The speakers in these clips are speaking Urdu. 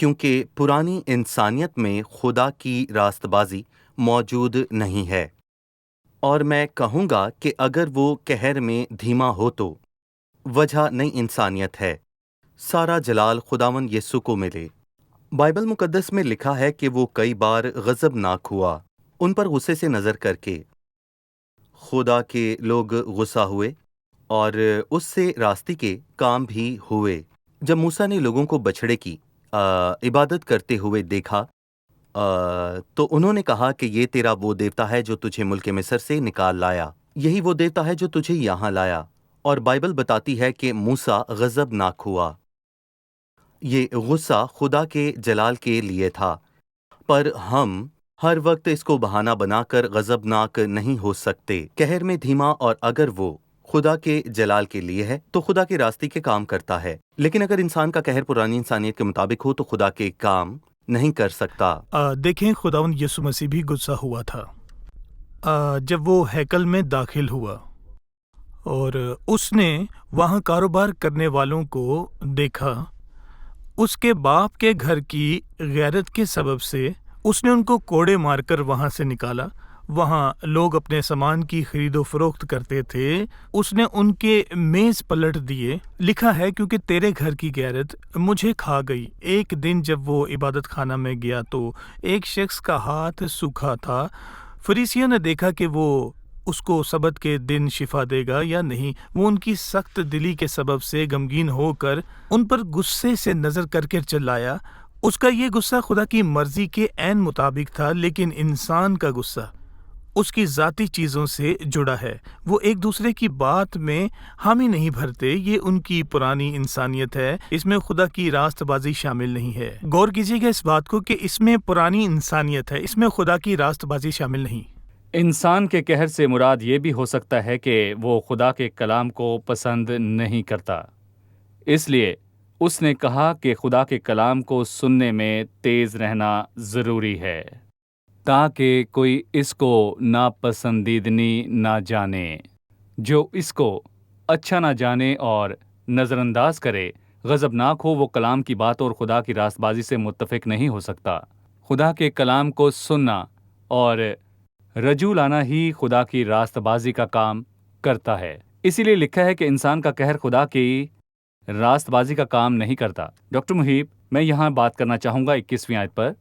کیونکہ پرانی انسانیت میں خدا کی راست بازی موجود نہیں ہے، اور میں کہوں گا کہ اگر وہ قہر میں دھیما ہو تو وجہ نئی انسانیت ہے۔ سارا جلال خداوند یسوع کو ملے۔ بائبل مقدس میں لکھا ہے کہ وہ کئی بار غضبناک ہوا، ان پر غصے سے نظر کر کے۔ خدا کے لوگ غصہ ہوئے اور اس سے راستی کے کام بھی ہوئے۔ جب موسیٰ نے لوگوں کو بچھڑے کی عبادت کرتے ہوئے دیکھا تو انہوں نے کہا کہ یہ تیرا وہ دیوتا ہے جو تجھے ملک مصر سے نکال لایا، یہی وہ دیوتا ہے جو تجھے یہاں لایا۔ اور بائبل بتاتی ہے کہ موسیٰ غضبناک ہوا۔ یہ غصہ خدا کے جلال کے لیے تھا، پر ہم ہر وقت اس کو بہانہ بنا کر غضبناک نہیں ہو سکتے۔ قہر میں دھیما، اور اگر وہ خدا کے جلال کے لیے ہے تو خدا کے راستے کے کام کرتا ہے، لیکن اگر انسان کا قہر پرانی انسانیت کے مطابق ہو تو خدا کے کام نہیں کر سکتا۔ دیکھیں، خداوند یسوع مسیح بھی غصہ ہوا تھا جب وہ ہیکل میں داخل ہوا اور اس نے وہاں کاروبار کرنے والوں کو دیکھا۔ اس کے باپ کے گھر کی غیرت کے سبب سے اس نے ان کو کوڑے مار کر وہاں سے نکالا۔ وہاں لوگ اپنے سامان کی خرید و فروخت کرتے تھے، اس نے ان کے میز پلٹ دیے۔ لکھا ہے، کیونکہ تیرے گھر کی غیرت مجھے کھا گئی۔ ایک دن جب وہ عبادت خانہ میں گیا تو ایک شخص کا ہاتھ سوکھا تھا۔ فریسیوں نے دیکھا کہ وہ اس کو سبت کے دن شفا دے گا یا نہیں۔ وہ ان کی سخت دلی کے سبب سے غمگین ہو کر ان پر غصے سے نظر کر کے چلایا۔ اس کا یہ غصہ خدا کی مرضی کے عین مطابق تھا، لیکن انسان کا غصہ اس کی ذاتی چیزوں سے جڑا ہے۔ وہ ایک دوسرے کی بات میں حامی نہیں بھرتے، یہ ان کی پرانی انسانیت ہے، اس میں خدا کی راست بازی شامل نہیں ہے۔ غور کیجیے گا اس بات کو کہ اس میں پرانی انسانیت ہے، اس میں خدا کی راست بازی شامل نہیں۔ انسان کے قہر سے مراد یہ بھی ہو سکتا ہے کہ وہ خدا کے کلام کو پسند نہیں کرتا، اس لیے اس نے کہا کہ خدا کے کلام کو سننے میں تیز رہنا ضروری ہے تاکہ کوئی اس کو ناپسندیدنی نہ جانے۔ جو اس کو اچھا نہ جانے اور نظر انداز کرے، غضبناک ہو، وہ کلام کی بات اور خدا کی راست بازی سے متفق نہیں ہو سکتا۔ خدا کے کلام کو سننا اور رجوع لانا ہی خدا کی راست بازی کا کام کرتا ہے۔ اسی لیے لکھا ہے کہ انسان کا قہر خدا کی راست بازی کا کام نہیں کرتا۔ ڈاکٹر محیب، میں یہاں بات کرنا چاہوں گا 21ویں آیت پر۔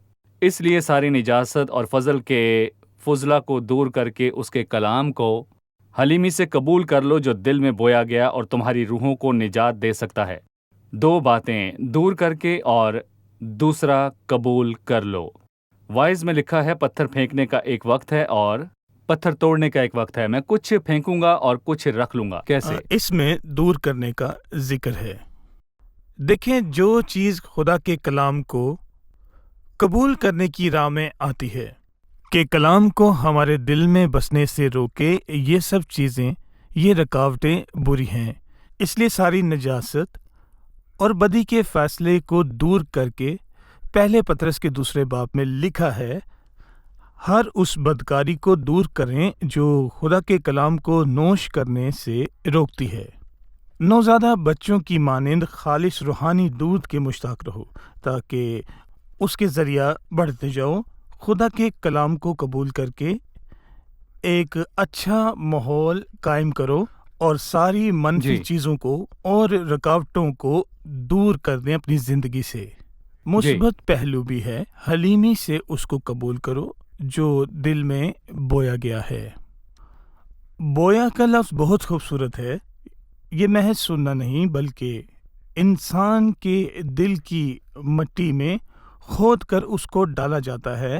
اس لیے ساری نجاست اور فضل کے فضلہ کو دور کر کے اس کے کلام کو حلیمی سے قبول کر لو جو دل میں بویا گیا اور تمہاری روحوں کو نجات دے سکتا ہے۔ دو باتیں، دور کر کے اور دوسرا قبول کر لو۔ وائز میں لکھا ہے پتھر پھینکنے کا ایک وقت ہے اور پتھر توڑنے کا ایک وقت ہے، میں کچھ پھینکوں گا اور کچھ رکھ لوں گا۔ کیسے؟ اس میں دور کرنے کا ذکر ہے۔ دیکھیں، جو چیز خدا کے کلام کو قبول کرنے کی راہ میں آتی ہے کہ کلام کو ہمارے دل میں بسنے سے روکے، یہ سب چیزیں، یہ رکاوٹیں بری ہیں۔ اس لیے ساری نجاست اور بدی کے فیصلے کو دور کر کے پہلے پطرس کے 2 باب میں لکھا ہے، ہر اس بدکاری کو دور کریں جو خدا کے کلام کو نوش کرنے سے روکتی ہے۔ نوزادہ بچوں کی مانند خالص روحانی دودھ کے مشتاق رہو تاکہ اس کے ذریعہ بڑھتے جاؤ۔ خدا کے کلام کو قبول کر کے ایک اچھا ماحول قائم کرو اور ساری منفی چیزوں کو اور رکاوٹوں کو دور کر دیں اپنی زندگی سے۔ مثبت پہلو بھی ہے، حلیمی سے اس کو قبول کرو جو دل میں بویا گیا ہے۔ بویا کا لفظ بہت خوبصورت ہے، یہ محض سننا نہیں بلکہ انسان کے دل کی مٹی میں کھود کر اس کو ڈالا جاتا ہے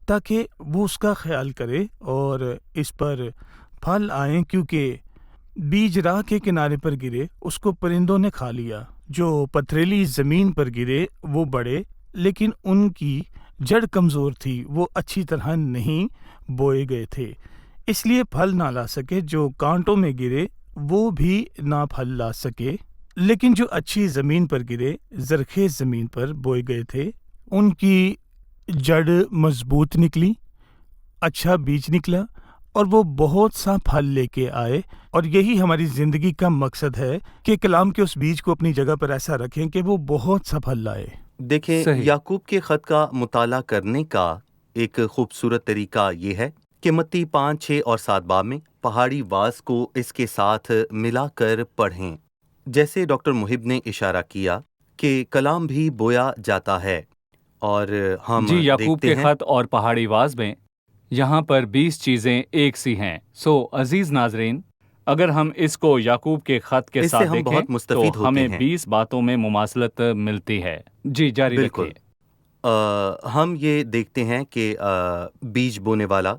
تاکہ وہ اس کا خیال کرے اور اس پر پھل آئیں، کیونکہ بیج راہ کے کنارے پر گرے اس کو پرندوں نے کھا لیا، جو پتھریلی زمین پر گرے وہ بڑھے لیکن ان کی جڑ کمزور تھی، وہ اچھی طرح نہیں بوئے گئے تھے، اس لیے پھل نہ لا سکے۔ جو کانٹوں میں گرے وہ بھی نہ پھل لا سکے، لیکن جو اچھی زمین پر گرے، زرخیز زمین پر بوئے گئے تھے، ان کی جڑ مضبوط نکلی، اچھا بیج نکلا اور وہ بہت سا پھل لے کے آئے۔ اور یہی ہماری زندگی کا مقصد ہے کہ کلام کے اس بیج کو اپنی جگہ پر ایسا رکھیں کہ وہ بہت سا پھل لائے۔ دیکھیں، صحیح۔ یعقوب کے خط کا مطالعہ کرنے کا ایک خوبصورت طریقہ یہ ہے کہ متی 5، 6 اور 7 باب میں پہاڑی واز کو اس کے ساتھ ملا کر پڑھیں۔ جیسے ڈاکٹر محب نے اشارہ کیا کہ کلام بھی بویا جاتا ہے، اور ہم جی، یعقوب دیکھتے کے ہیں خط اور پہاڑی واز میں یہاں پر 20 چیزیں ایک سی ہیں۔ عزیز ناظرین، اگر ہم اس کو یعقوب کے خط کے اس سے ساتھ ہم دیکھیں بہت تو مستفید ہوتے ہمیں ہیں۔ 20 باتوں میں مماثلت ملتی ہے۔ جی، جاری بالکل۔ رکھیے۔ ہم یہ دیکھتے ہیں کہ بیج بونے والا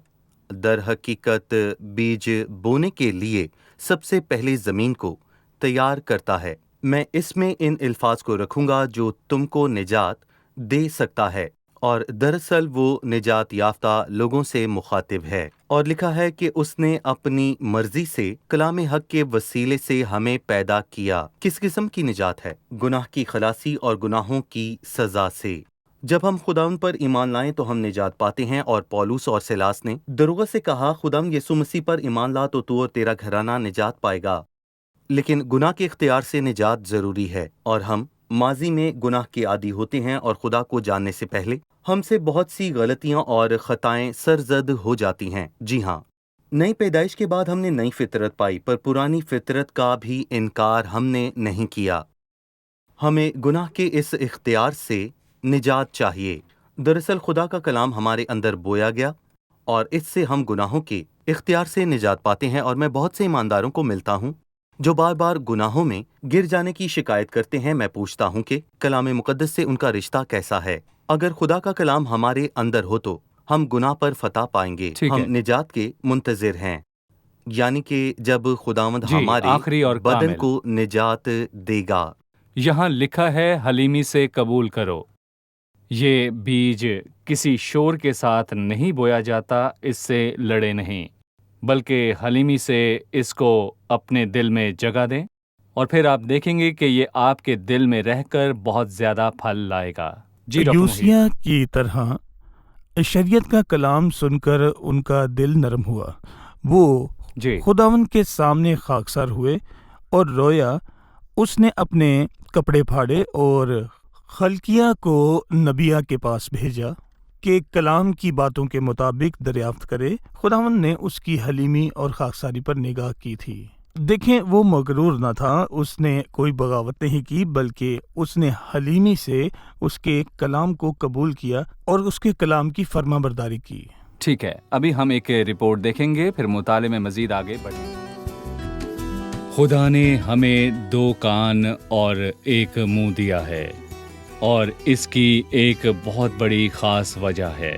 در حقیقت بیج بونے کے لیے سب سے پہلے زمین کو تیار کرتا ہے۔ میں اس میں ان الفاظ کو رکھوں گا جو تم کو نجات دے سکتا ہے، اور دراصل وہ نجات یافتہ لوگوں سے مخاطب ہے، اور لکھا ہے کہ اس نے اپنی مرضی سے کلام حق کے وسیلے سے ہمیں پیدا کیا۔ کس قسم کی نجات ہے؟ گناہ کی خلاصی اور گناہوں کی سزا سے۔ جب ہم خداوند پر ایمان لائیں تو ہم نجات پاتے ہیں، اور پولس اور سیلاس نے دروغ سے کہا، خداوند یسوع مسیح پر ایمان لا تو اور تیرا گھرانہ نجات پائے گا۔ لیکن گناہ کے اختیار سے نجات ضروری ہے، اور ہم ماضی میں گناہ کے عادی ہوتے ہیں، اور خدا کو جاننے سے پہلے ہم سے بہت سی غلطیاں اور خطائیں سرزد ہو جاتی ہیں۔ جی ہاں، نئی پیدائش کے بعد ہم نے نئی فطرت پائی، پر پرانی فطرت کا بھی انکار ہم نے نہیں کیا۔ ہمیں گناہ کے اس اختیار سے نجات چاہیے۔ دراصل خدا کا کلام ہمارے اندر بویا گیا، اور اس سے ہم گناہوں کے اختیار سے نجات پاتے ہیں۔ اور میں بہت سے ایمانداروں کو ملتا ہوں جو بار بار گناہوں میں گر جانے کی شکایت کرتے ہیں۔ میں پوچھتا ہوں کہ کلام مقدس سے ان کا رشتہ کیسا ہے؟ اگر خدا کا کلام ہمارے اندر ہو تو ہم گناہ پر فتح پائیں گے۔ ٹھیک ہم ہے۔ نجات کے منتظر ہیں، یعنی کہ جب خداوند جی، ہمارے آخری اور بدن کامل۔ کو نجات دے گا۔ یہاں لکھا ہے حلیمی سے قبول کرو۔ یہ بیج کسی شور کے ساتھ نہیں بویا جاتا، اس سے لڑے نہیں، بلکہ حلیمی سے اس کو اپنے دل میں جگہ دیں، اور پھر آپ دیکھیں گے کہ یہ آپ کے دل میں رہ کر بہت زیادہ پھل لائے گا۔ جی ڈاکٹر محیط۔ یوسیہ کی طرح شریعت کا کلام سن کر ان کا دل نرم ہوا، وہ جی، خداوند کے سامنے خاکسار ہوئے اور رویا۔ اس نے اپنے کپڑے پھاڑے اور خلقیہ کو نبیہ کے پاس بھیجا کہ کلام کی باتوں کے مطابق دریافت کرے۔ خداوند نے اس کی حلیمی اور خاکساری پر نگاہ کی تھی۔ دیکھیں، وہ مغرور نہ تھا، اس نے کوئی بغاوت نہیں کی، بلکہ اس نے حلیمی سے اس کے کلام کو قبول کیا اور اس کے کلام کی فرما برداری کی۔ ٹھیک ہے، ابھی ہم ایک رپورٹ دیکھیں گے، پھر مطالعے میں مزید آگے بڑھیں گے۔ خدا نے ہمیں 2 کان اور 1 منہ دیا ہے، اور اس کی ایک بہت بڑی خاص وجہ ہے۔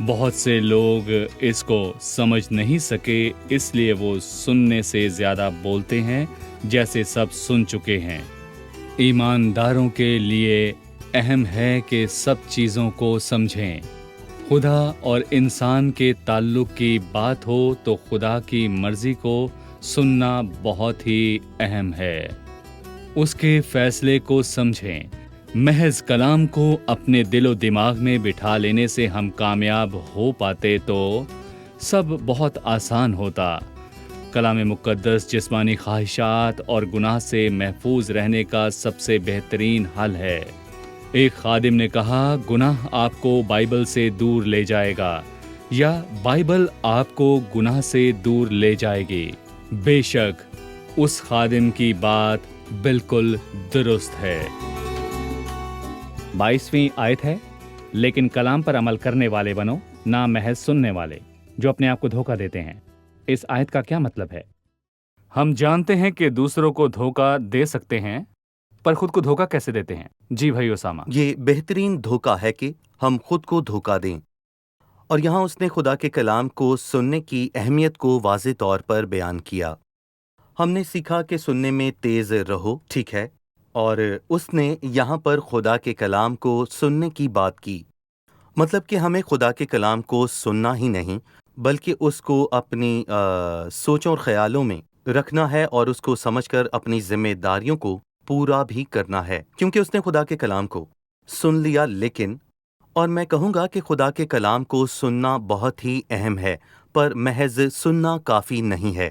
بہت سے لوگ اس کو سمجھ نہیں سکے، اس لیے وہ سننے سے زیادہ بولتے ہیں جیسے سب سن چکے ہیں۔ ایمانداروں کے لیے اہم ہے کہ سب چیزوں کو سمجھیں۔ خدا اور انسان کے تعلق کی بات ہو تو خدا کی مرضی کو سننا بہت ہی اہم ہے۔ اس کے فیصلے کو سمجھیں۔ محض کلام کو اپنے دل و دماغ میں بٹھا لینے سے ہم کامیاب ہو پاتے تو سب بہت آسان ہوتا۔ کلام مقدس جسمانی خواہشات اور گناہ سے محفوظ رہنے کا سب سے بہترین حل ہے۔ ایک خادم نے کہا، گناہ آپ کو بائبل سے دور لے جائے گا، یا بائبل آپ کو گناہ سے دور لے جائے گی۔ بے شک اس خادم کی بات بالکل درست ہے۔ 22ویں آیت ہے، لیکن کلام پر عمل کرنے والے بنو، نہ محض سننے والے جو اپنے آپ کو دھوکہ دیتے ہیں۔ اس آیت کا کیا مطلب ہے؟ ہم جانتے ہیں کہ دوسروں کو دھوکہ دے سکتے ہیں، پر خود کو دھوکہ کیسے دیتے ہیں؟ جی بھائی اسامہ۔ یہ بہترین دھوکہ ہے کہ ہم خود کو دھوکہ دیں، اور یہاں اس نے خدا کے کلام کو سننے کی اہمیت کو واضح طور پر بیان کیا۔ ہم نے سیکھا کہ سننے میں تیز رہو، ٹھیک ہے، اور اس نے یہاں پر خدا کے کلام کو سننے کی بات کی۔ مطلب کہ ہمیں خدا کے کلام کو سننا ہی نہیں، بلکہ اس کو اپنی سوچوں اور خیالوں میں رکھنا ہے، اور اس کو سمجھ کر اپنی ذمہ داریوں کو پورا بھی کرنا ہے، کیونکہ اس نے خدا کے کلام کو سن لیا۔ لیکن، اور میں کہوں گا کہ خدا کے کلام کو سننا بہت ہی اہم ہے، پر محض سننا کافی نہیں ہے۔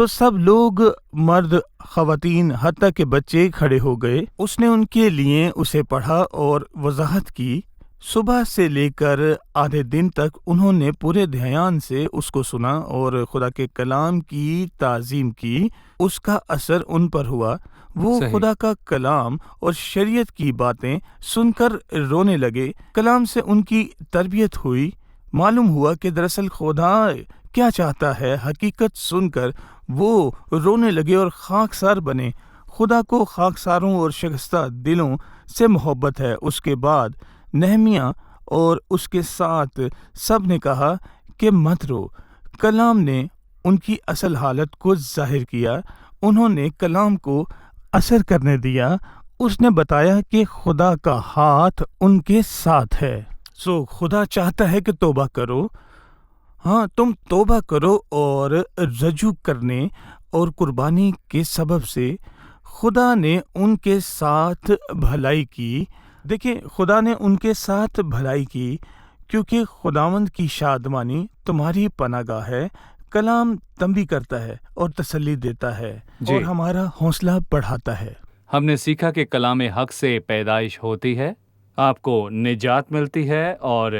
تو سب لوگ، مرد، خواتین، حتیٰ کہ بچے کھڑے ہو گئے۔ اس نے ان کے لیے اسے پڑھا اور وضاحت کی۔ صبح سے لے کر آدھے دن تک انہوں نے پورے دھیان سے اس کو سنا اور خدا کے کلام کی تعظیم کی۔ اس کا اثر ان پر ہوا۔ وہ صحیح۔ خدا کا کلام اور شریعت کی باتیں سن کر رونے لگے۔ کلام سے ان کی تربیت ہوئی۔ معلوم ہوا کہ دراصل خدا کیا چاہتا ہے۔ حقیقت سن کر وہ رونے لگے اور خاکسار بنے۔ خدا کو خاکساروں اور شکستہ دلوں سے محبت ہے۔ اس کے بعد نہمیہ اور اس کے ساتھ سب نے کہا کہ مت رو۔ کلام نے ان کی اصل حالت کو ظاہر کیا۔ انہوں نے کلام کو اثر کرنے دیا۔ اس نے بتایا کہ خدا کا ہاتھ ان کے ساتھ ہے۔ خدا چاہتا ہے کہ توبہ کرو۔ ہاں، تم توبہ کرو اور رجوع کرنے اور قربانی کے سبب سے خدا نے ان کے ساتھ بھلائی کی۔ دیکھیں، خدا نے ان کے ساتھ بھلائی کی کیونکہ خداوند کی شادمانی تمہاری پناہ گاہ ہے۔ کلام تنبیہ کرتا ہے اور تسلی دیتا ہے اور ہمارا حوصلہ بڑھاتا ہے۔ ہم نے سیکھا کہ کلام حق سے پیدائش ہوتی ہے، آپ کو نجات ملتی ہے اور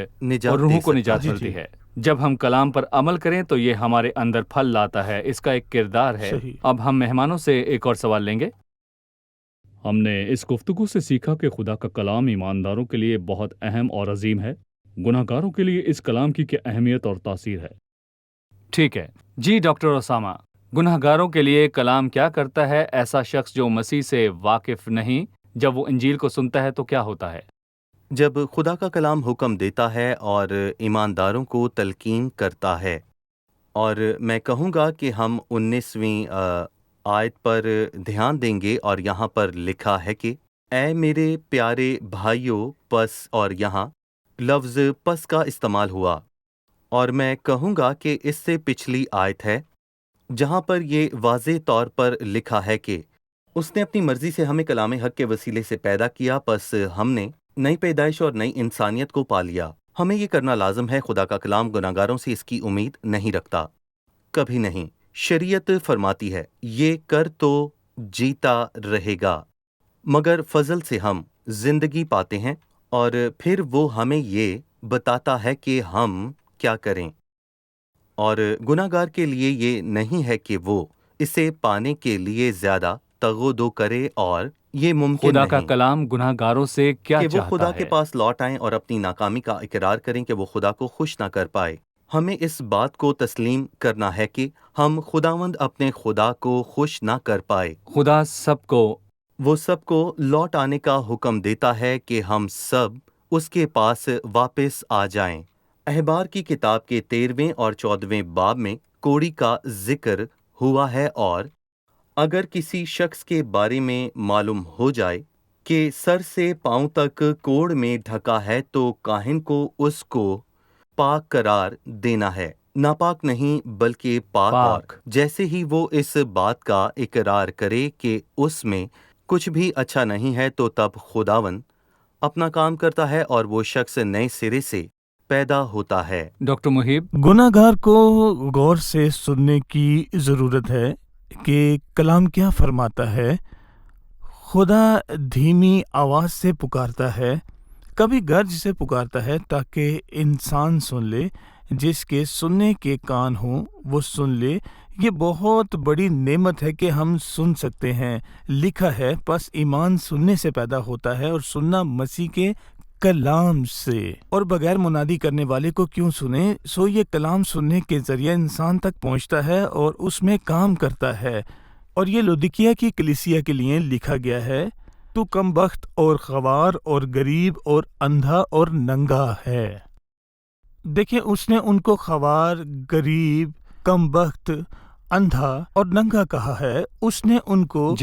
روحوں کو نجات ملتی ہے۔ جب ہم کلام پر عمل کریں تو یہ ہمارے اندر پھل لاتا ہے، اس کا ایک کردار ہے۔ صحیح۔ اب ہم مہمانوں سے ایک اور سوال لیں گے۔ ہم نے اس گفتگو سے سیکھا کہ خدا کا کلام ایمانداروں کے لیے بہت اہم اور عظیم ہے۔ گناہ گاروں کے لیے اس کلام کی کیا اہمیت اور تاثیر ہے؟ ٹھیک ہے جی ڈاکٹر اسامہ، گناہ گاروں کے لیے کلام کیا کرتا ہے؟ ایسا شخص جو مسیح سے واقف نہیں، جب وہ انجیل کو سنتا ہے تو کیا ہوتا ہے؟ جب خدا کا کلام حکم دیتا ہے اور ایمانداروں کو تلقین کرتا ہے، اور میں کہوں گا کہ ہم 19ویں آیت پر دھیان دیں گے، اور یہاں پر لکھا ہے کہ اے میرے پیارے بھائیوں، پس، اور یہاں لفظ پس کا استعمال ہوا، اور میں کہوں گا کہ اس سے پچھلی آیت ہے جہاں پر یہ واضح طور پر لکھا ہے کہ اس نے اپنی مرضی سے ہمیں کلام حق کے وسیلے سے پیدا کیا، پس ہم نے نئی پیدائش اور نئی انسانیت کو پا لیا۔ ہمیں یہ کرنا لازم ہے۔ خدا کا کلام گناہ گاروں سے اس کی امید نہیں رکھتا، کبھی نہیں۔ شریعت فرماتی ہے یہ کر تو جیتا رہے گا، مگر فضل سے ہم زندگی پاتے ہیں، اور پھر وہ ہمیں یہ بتاتا ہے کہ ہم کیا کریں۔ اور گناہ گار کے لیے یہ نہیں ہے کہ وہ اسے پانے کے لیے زیادہ تغو کرے، اور یہ ممکن خدا نہیں کا کلام گناہ گاروں سے کیا کہ وہ چاہتا خدا کے ہے؟ پاس لوٹ آئیں اور اپنی ناکامی کا اقرار کریں کہ وہ خدا کو خوش نہ کر پائے۔ ہمیں اس بات کو تسلیم کرنا ہے کہ ہم خداوند اپنے خدا کو خوش نہ کر پائے۔ خدا سب کو وہ سب کو لوٹ آنے کا حکم دیتا ہے کہ ہم سب اس کے پاس واپس آ جائیں۔ احبار کی کتاب کے 13ویں اور 14ویں باب میں کوڑی کا ذکر ہوا ہے، اور اگر کسی شخص کے بارے میں معلوم ہو جائے کہ سر سے پاؤں تک کوڑ میں ڈھکا ہے تو کاہن کو اس کو پاک قرار دینا ہے، ناپاک نہیں بلکہ پاک۔ اور جیسے ہی وہ اس بات کا اقرار کرے کہ اس میں کچھ بھی اچھا نہیں ہے، تو تب خداوند اپنا کام کرتا ہے اور وہ شخص نئے سرے سے پیدا ہوتا ہے۔ ڈاکٹر محیب، گناہ گار کو غور سے سننے کی ضرورت ہے کہ کلام کیا فرماتا ہے۔ خدا دھیمی آواز سے پکارتا ہے، کبھی گرج سے پکارتا ہے تاکہ انسان سن لے۔ جس کے سننے کے کان ہوں وہ سن لے۔ یہ بہت بڑی نعمت ہے کہ ہم سن سکتے ہیں۔ لکھا ہے پس ایمان سننے سے پیدا ہوتا ہے، اور سننا مسیح کے کلام سے۔ اور بغیر منادی کرنے والے کو کیوں سنیں؟ یہ کلام سننے کے ذریعے انسان تک پہنچتا ہے اور اس میں کام کرتا ہے۔ اور یہ لودیکیا کی کلیسیا کے لیے لکھا گیا ہے، تو کم بخت اور خوار اور غریب اور اندھا اور ننگا ہے۔ دیکھیں، اس نے ان کو خوار، غریب، کم بخت، اندھا اور ننگا کہا ہے۔ اس نے ان کو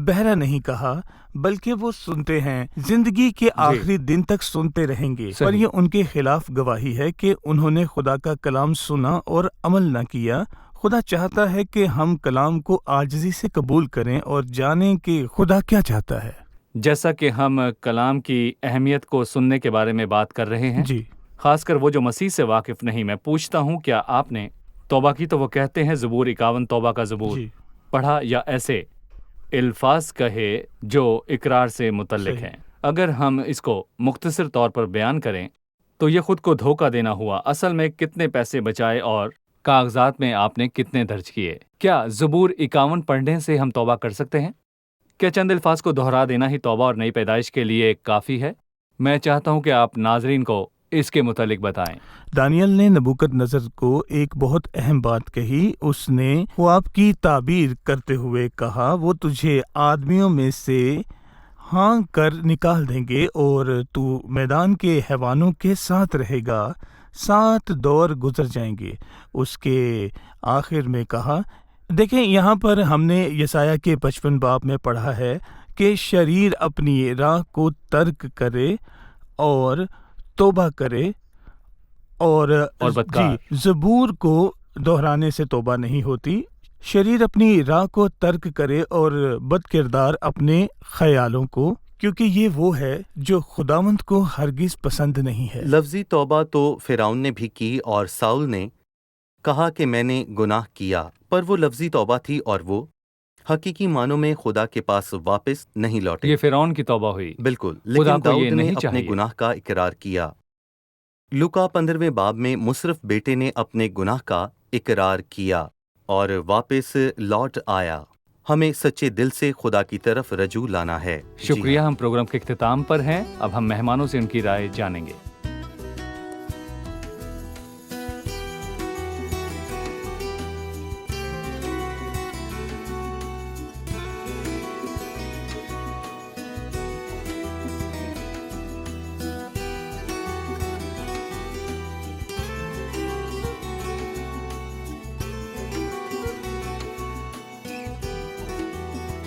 بہرا نہیں کہا، بلکہ وہ سنتے ہیں، زندگی کے آخری دن تک سنتے رہیں گے۔ پر یہ ان کے خلاف گواہی ہے کہ انہوں نے خدا کا کلام سنا اور عمل نہ کیا۔ خدا چاہتا ہے کہ ہم کلام کو عاجزی سے قبول کریں اور جانیں کہ خدا کیا چاہتا ہے۔ جیسا کہ ہم کلام کی اہمیت کو سننے کے بارے میں بات کر رہے ہیں، جی، خاص کر وہ جو مسیح سے واقف نہیں، میں پوچھتا ہوں کیا آپ نے توبہ کی تو وہ کہتے ہیں زبور 51 توبہ کا زبور جی پڑھا یا ایسے الفاظ کہے جو اقرار سے متعلق صحیح۔ ہیں۔ اگر ہم اس کو مختصر طور پر بیان کریں تو یہ خود کو دھوکہ دینا ہوا۔ اصل میں کتنے پیسے بچائے اور کاغذات میں آپ نے کتنے درج کیے؟ کیا زبور 51 پڑھنے سے ہم توبہ کر سکتے ہیں؟ کیا چند الفاظ کو دہرا دینا ہی توبہ اور نئی پیدائش کے لیے کافی ہے؟ میں چاہتا ہوں کہ آپ ناظرین کو اس کے متعلق بتائیں۔ دانیل نے نبوکد نظر کو ایک بہت اہم بات کہی۔ اس نے خواب کی تعبیر کرتے ہوئے کہا، وہ تجھے آدمیوں میں سے ہانک کر نکال دیں گے اور تو میدان کے حیوانوں کے ساتھ رہے گا، 7 دور گزر جائیں گے۔ اس کے آخر میں کہا، دیکھیں یہاں پر ہم نے یسایہ کے 55 باب میں پڑھا ہے کہ شریر اپنی راہ کو ترک کرے اور توبہ کرے اور بدکار۔ جی زبور کو دہرانے سے توبہ نہیں ہوتی۔ شریر اپنی راہ کو ترک کرے اور بد کردار اپنے خیالوں کو، کیونکہ یہ وہ ہے جو خداوند کو ہرگز پسند نہیں ہے۔ لفظی توبہ تو فرعون نے بھی کی اور ساؤل نے کہا کہ میں نے گناہ کیا، پر وہ لفظی توبہ تھی اور وہ حقیقی معنوں میں خدا کے پاس واپس نہیں لوٹے۔ یہ فرعون کی توبہ ہوئی۔ بالکل، خدا لیکن کو یہ داؤد نے نہیں اپنے چاہیے۔ گناہ کا اقرار کیا۔ لوکا 15ویں باب میں مصرف بیٹے نے اپنے گناہ کا اقرار کیا اور واپس لوٹ آیا۔ ہمیں سچے دل سے خدا کی طرف رجوع لانا ہے۔ شکریہ، ہم پروگرام کے اختتام پر ہیں۔ اب ہم مہمانوں سے ان کی رائے جانیں گے۔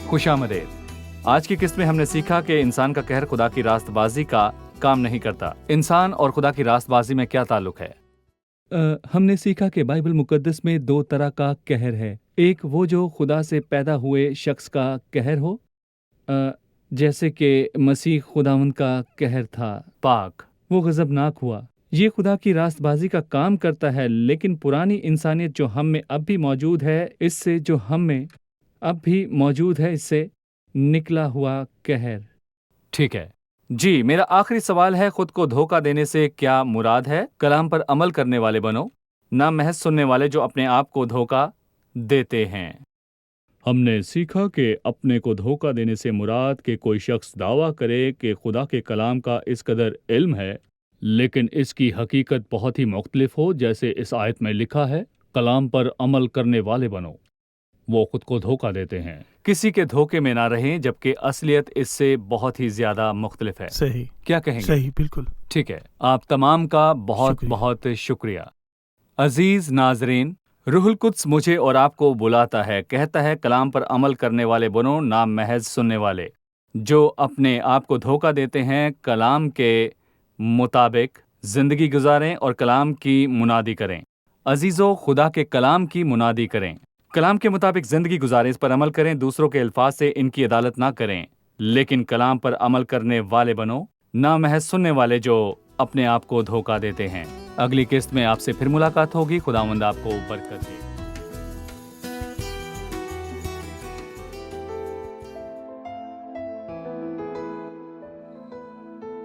خوش آمدید۔ آج کی قسط میں ہم نے سیکھا کہ انسان کا قہر خدا کی راست بازی کا کام نہیں کرتا۔ انسان اور خدا کی راست بازی میں کیا تعلق ہے؟ ہم نے سیکھا کہ بائبل مقدس میں 2 طرح کا قہر ہے۔ ایک وہ جو خدا سے پیدا ہوئے شخص کا قہر ہو، جیسے کہ مسیح خداوند کا قہر تھا، پاک، وہ غضبناک ہوا۔ یہ خدا کی راست بازی کا کام کرتا ہے، لیکن پرانی انسانیت جو ہم میں اب بھی موجود ہے، اس سے نکلا ہوا قہر۔ ٹھیک ہے جی، میرا آخری سوال ہے، خود کو دھوکہ دینے سے کیا مراد ہے؟ کلام پر عمل کرنے والے بنو، نہ محض سننے والے جو اپنے آپ کو دھوکہ دیتے ہیں۔ ہم نے سیکھا کہ اپنے کو دھوکہ دینے سے مراد کہ کوئی شخص دعویٰ کرے کہ خدا کے کلام کا اس قدر علم ہے، لیکن اس کی حقیقت بہت ہی مختلف ہو، جیسے اس آیت میں لکھا ہے، کلام پر عمل کرنے والے بنو۔ وہ خود کو دھوکہ دیتے ہیں۔ کسی کے دھوکے میں نہ رہیں، جبکہ اصلیت اس سے بہت ہی زیادہ مختلف ہے۔ صحیح، کیا کہیں گے؟ صحیح، بالکل۔ ٹھیک ہے، آپ تمام کا بہت شکریہ۔ بہت شکریہ۔ عزیز ناظرین، روح القدس مجھے اور آپ کو بلاتا ہے، کہتا ہے کلام پر عمل کرنے والے بنو، نہ محض سننے والے جو اپنے آپ کو دھوکہ دیتے ہیں۔ کلام کے مطابق زندگی گزاریں اور کلام کی منادی کریں۔ عزیزو، خدا کے کلام کی منادی کریں، کلام کے مطابق زندگی گزاریں، اس پر عمل کریں، دوسروں کے الفاظ سے ان کی عدالت نہ کریں، لیکن کلام پر عمل کرنے والے بنو، نہ محض سننے والے جو اپنے آپ کو دھوکہ دیتے ہیں۔ اگلی قسط میں آپ سے پھر ملاقات ہوگی۔ خداوند آپ کو برکت دے۔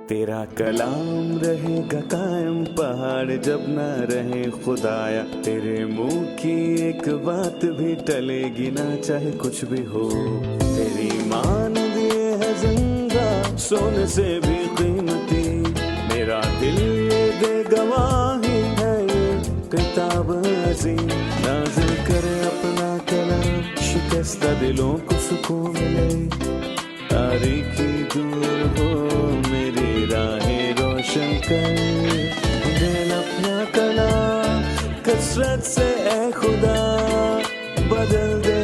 تیرا کلام رہے گا قائم، پہاڑ جب نہ رہے خدایا، تیرے منہ کی ایک بات بھی ٹلے گی نہ، چاہے کچھ بھی ہو۔ تیری مان دیے ہے زندہ، سونے سے بھی قیمتی، میرا دل یہ دے گواہی ہے، یہ کتاب عظیم نازل کرے اپنا کلام، شکستہ دلوں کو سکون ملے، تاریکی دور ہو میری راہیں روشن کر، دل اپنا کلام کثرت سے اے خدا بدل دے،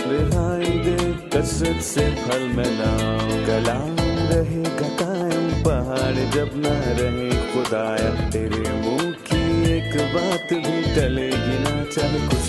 رہائی دے کثرت سے پھل میں لاؤ۔ کلام رہے گا قائم، پہاڑ جب نہ رہے خدایا، تیرے منہ کی ایک بات بھی ٹلے گی نہ، چاہے کچھ